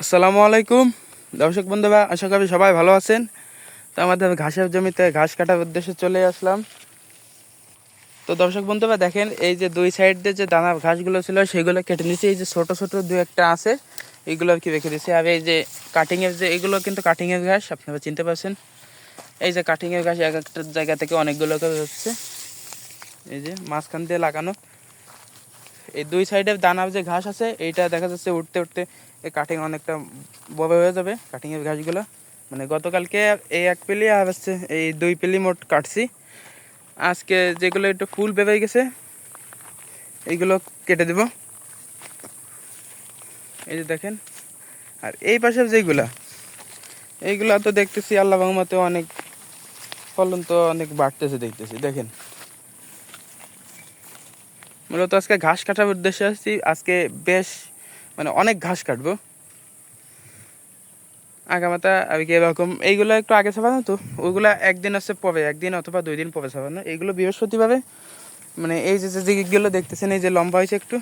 আসসালামু আলাইকুম দর্শক বন্ধুরা, আশা করি সবাই ভালো আছেন। তো আমাদের ঘাসের জমিতে ঘাস কাটার উদ্দেশ্যে চলে আসলাম। তো দর্শক বন্ধুরা দেখেন, এই যে দুই সাইড দিয়ে যে দানা ঘাসগুলো ছিল সেগুলো কেটে নিয়েছি। এই যে ছোট ছোট দু একটা আছে, এইগুলো আর কি রেখে দিয়েছি। আর এই যে কাটিংয়ের যে এগুলো কিন্তু কাটিংয়ের ঘাস, আপনারা চিনতে পারছেন। এই যে কাটিংয়ের ঘাস এক একটা জায়গা থেকে অনেকগুলো করে হচ্ছে, এই যে মাঝখান দিয়ে লাগানো। এই দুই সাইডের দানার যে ঘাস আছে এইটা দেখা যাচ্ছে উঠতে উঠতে এই কাটিং অনেকটা বড় হয়ে যাবে। কাটিংয়ের ঘাসগুলো মানে গতকালকে এই এক পেলি আর হচ্ছে এই দুই পেলি মোট কাটছি। আজকে যেগুলো একটু ফুল বেরিয়ে গেছে এইগুলো কেটে দেব, এই যে দেখেন। আর এই পাশের যেগুলা এইগুলা তো দেখতেছি আল্লাহ রহমতে অনেক ফলন তো অনেক বাড়তেছে দেখতেছি। দেখেন, মূলত আজকে ঘাস কাটার উদ্দেশ্যে আসছি। আজকে বেশ মানে অনেক ঘাস কাটবো আগামাতা আর কি। এরকম এইগুলো একটু আগে ছাপানো, তো ওইগুলো একদিন আছে পরে, একদিন অথবা 2 দিন পরে ছাপানো। এইগুলো বৃহস্পতিবারে, মানে এই যে দিকগুলো দেখতেছেন এই যে লম্বা হয়েছে একটু,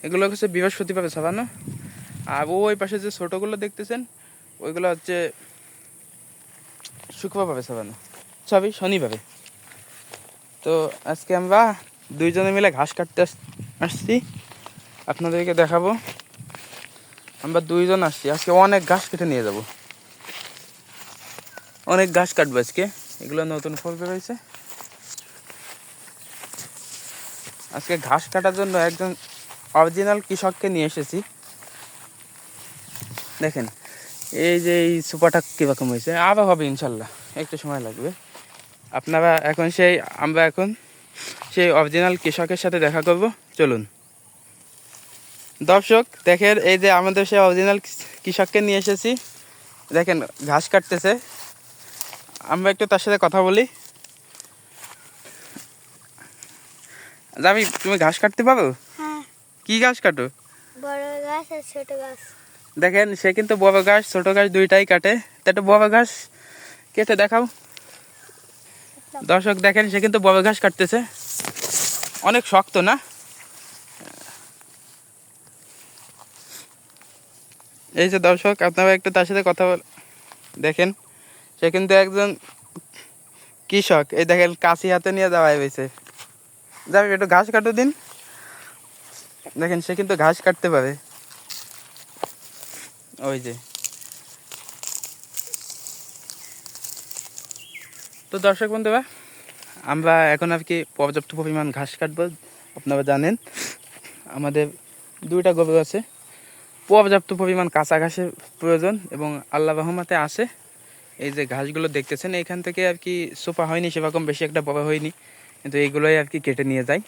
এগুলো হচ্ছে বৃহস্পতিবারে ছাপানো। আর ওই পাশে যে ছোটোগুলো দেখতেছেন ওইগুলো হচ্ছে শুক্রবারে ছাপানো, সবই শনিবারে। তো আজকে আমরা দুইজনে মিলে ঘাস কাটতে আসছি, আপনাদেরকে দেখাবো। আমরা দুইজন আসছি, আজকে অনেক ঘাস কেটে নিয়ে যাব, অনেক ঘাস কাটবো আজকে। এগুলো নতুন ফল বেরোয়েছে। আজকে ঘাস কাটার জন্য একজন অরিজিনাল কৃষককে নিয়ে এসেছি। দেখেন এই যে এই সুপারটা কীরকম হয়েছে, আবার হবে ইনশাল্লাহ, একটু সময় লাগবে। আপনারা এখন আমরা এখন সেই অরিজিনাল কৃষকের সাথে দেখা করব, চলুন। দর্শক দেখেন, এই যে আমাদের সেই অরিজিনাল কৃষককে নিয়ে এসেছি। দেখেন ঘাস কাটতেছে, আমরা একটু তার সাথে কথা বলি। যাবি, তুমি ঘাস কাটতে পারো? হ্যাঁ। কি ঘাস কাটো? বড় গাছ আর ছোট গাছ। দেখেন সে কিন্তু বড় ঘাস ছোট ঘাস দুইটাই কাটে। তা একটু বড় ঘাস কেটে দেখাও। দর্শক দেখেন, সে কিন্তু বড় ঘাস কাটতেছে, অনেক শক্ত না? এই যে দর্শক, আপনারা একটু তার সাথে কথা দেখেন, সে কিন্তু একজন কৃষক। এই দেখেন কাশি হাতে নিয়ে যাওয়া হয়েছে। যাবে একটু ঘাস কাটো দিন। দেখেন সে কিন্তু ঘাস কাটতে পারে, ওই যে। তো দর্শক বন্ধুরা, আমরা এখন আর কি পর্যাপ্ত পরিমাণ ঘাস কাটবো। আপনারা জানেন আমাদের দুইটা গরু আছে, পর্যাপ্ত পরিমাণ কাঁচা ঘাসের প্রয়োজন এবং আল্লাহ রহমতে আসে। এই যে ঘাসগুলো দেখতেছেন এইখান থেকে আর কি সোপা হয়নি, সেরকম বেশি একটা বড় হয়নি, কিন্তু এইগুলোই আর কি কেটে নিয়ে যায়।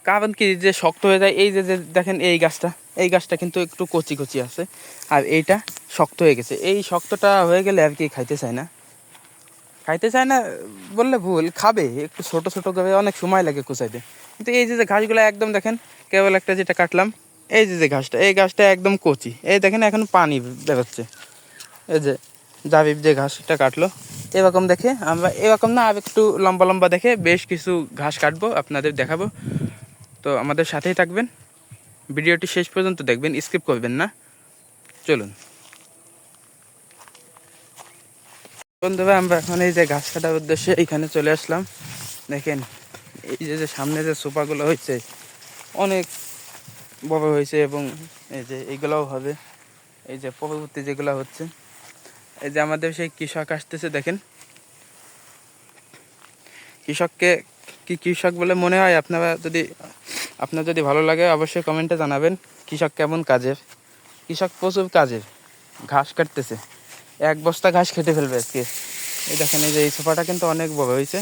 কারণ কি যে শক্ত হয়ে যায়। এই যে দেখেন এই গাছটা কিন্তু একটু কচি কচি আছে, আর এইটা শক্ত হয়ে গেছে। এই শক্তটা হয়ে গেলে আর কি খাইতে চায় না বললে ভুল, খাবে একটু ছোট ছোট করে, অনেক সময় লাগে কুচাইতে। কিন্তু এই যে ঘাসগুলো একদম দেখেন, কেবল একটা যেটা কাটলাম, এই যে ঘাসটা, এই ঘাসটা একদম কচি। এই দেখেন এখন পানি বেরোচ্ছে। এই যে জাবিব যে ঘাসটা কাটলো, এরকম দেখে আমরা, এরকম না আর একটু লম্বা লম্বা দেখে বেশ কিছু ঘাস কাটবো, আপনাদের দেখাবো। তো আমাদের সাথেই থাকবেন, ভিডিওটি শেষ পর্যন্ত দেখবেন, স্কিপ করবেন না। চলুন বন্ধুরা, আমরা এখন এই যে ঘাস কাটার উদ্দেশ্যে এইখানে চলে আসলাম। দেখেন এই যে সামনে যে সোফাগুলো হয়েছে অনেক বড় হয়েছে, এবং এই যে এইগুলোও হবে। এই যে পরবর্তী যেগুলো হচ্ছে, এই যে আমাদের সেই কৃষক আসতেছে। দেখেন কৃষককে কি কৃষক বলে মনে হয়? আপনার যদি ভালো লাগে অবশ্যই কমেন্টে জানাবেন কৃষক কেমন কাজের। কৃষক প্রচুর কাজের, ঘাস কাটতেছে, এক বস্তা ঘাস খেতে ফেলবে আজকে। এই দেখেন এই যে এই সোফাটা কিন্তু অনেক বড় হয়েছে,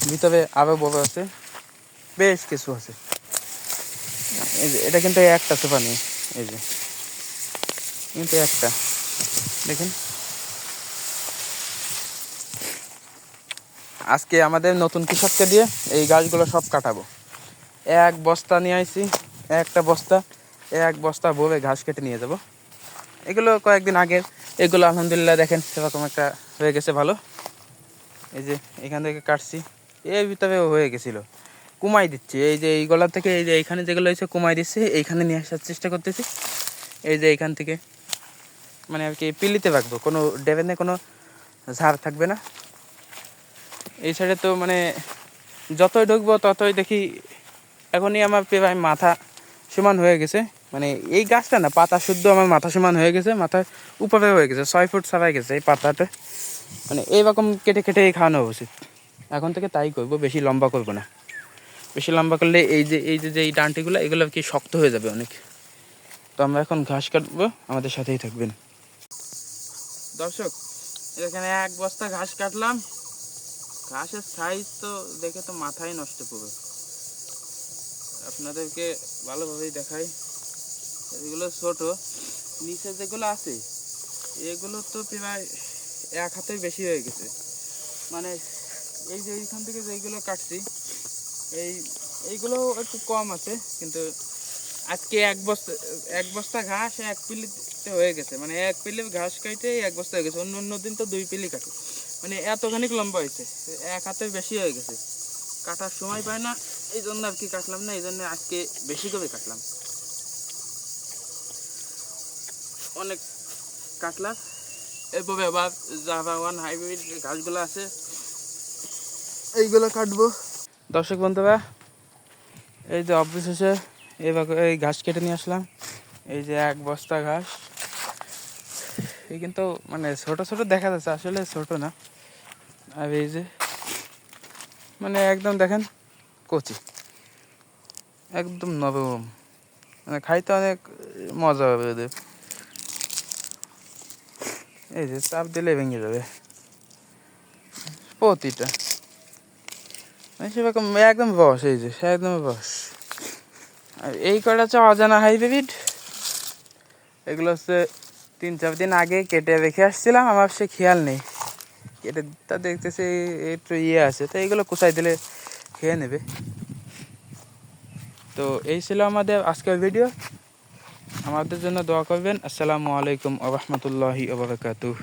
ভিতরে আরও বড় আছে, বেশ কিছু আছে। এই যে এটা কিন্তু একটা সোফা নেই, এই যে কিন্তু একটা, দেখেন। আজকে আমাদের নতুন কৃষককে দিয়ে এই গাছগুলো সব কাটাবো। এক বস্তা নিয়ে আইছি, এক বস্তা ভরে ঘাস কেটে নিয়ে যাব। এগুলো কয়েকদিন আগের, এগুলো আলহামদুলিল্লাহ দেখেন সেরকম একটা হয়ে গেছে ভালো। এই যে এখান থেকে কাটছি, এর ভিতরেও হয়ে গেছিলো, কুমাই দিচ্ছি। এই যে এইগুলা থেকে এই যে এইখানে যেগুলো হয়েছে কুমাই দিচ্ছি, এইখানে নিয়ে আসার চেষ্টা করতেছি। এই যে এইখান থেকে মানে আর কি পিলিতে রাখবো, কোনো ড্রেনে কোনো ঝাড় থাকবে না। এই সাইডে তো মানে যতই ঢুকবো ততই দেখি এখনই আমার প্রায় মাথা সমান হয়ে গেছে, মানে এই গাছটা না পাতা শুদ্ধ আমার মাথা সমান হয়ে গেছে, মাথার উপরে হয়ে গেছে, 6 ফুট ছাড়াই গেছে এই পাতাটা। মানে এইরকম কেটে কেটে খাওয়ানো উচিত এখন থেকে, তাই করবো, বেশি লম্বা করবো না। বেশি লম্বা করলে এই ডান্টিগুলো এগুলো কি শক্ত হয়ে যাবে অনেক। তো আমরা এখন ঘাস কাটবো, আমাদের সাথেই থাকবেন। দর্শক এখানে 1 বস্তা ঘাস কাটলাম। ঘাসের সাইজ তো দেখে তো মাথায় নষ্ট করবে, আপনাদেরকে ভালোভাবেই দেখাই। এগুলো ছোট, নিচে যেগুলো আছে এগুলো তো প্রায় 1 হাতের বেশি হয়ে গেছে। মানে এই যে এইখান থেকে যেগুলো কাটছি এইগুলো একটু কম আছে, কিন্তু আজকে 1 বস্তা ঘাস 1 পিলিতে হয়ে গেছে। মানে 1 পিলি ঘাস কাটে 1 বস্তা হয়ে গেছে, অন্য দিন তো 2 পিলি কাটে। মানে এতখানি লম্বা হয়েছে, 1 হাতের বেশি হয়ে গেছে। কাটার সময় পায় না, এই জন্য আর কি কাটলাম না, এই জন্য আজকে বেশি করে কাটলাম। অনেক কাটলাম। এরপরে আবার জাভা 1 হাইব্রিড ঘাসগুলো আছে এইগুলো কাটবো। দর্শক বন্ধুরা এই যে অবশেষে এই ঘাস কেটে নিয়ে আসলাম। এই যে 1 বস্তা ঘাস, এই কিন্তু মানে ছোট ছোট দেখা যাচ্ছে, আসলে ছোট না। আর এই যে মানে একদম দেখেন কচি, একদম নরম, মানে খাইতে অনেক মজা হবে ওদের। এই যে চাপ দিলে ভেঙে যাবে প্রতিটা, মানে সেরকম একদম বস, এই যে একদম বস। আর এই কটা হচ্ছে অজানা হাইব্রিড, এগুলো হচ্ছে 3-4 দিন আগে কেটে রেখে আসছিলাম, আমার সে খেয়াল নেই, কেটে তা দেখতেছি একটু আছে, তো এইগুলো কুচাই দিলে খেয়ে নেবে। তো এই ছিল আমাদের আজকের ভিডিও, আমাদের জন্য দোয়া করবেন। আসসালামু আলাইকুম ওয়া রাহমাতুল্লাহি ওয়া বারাকাতুহু।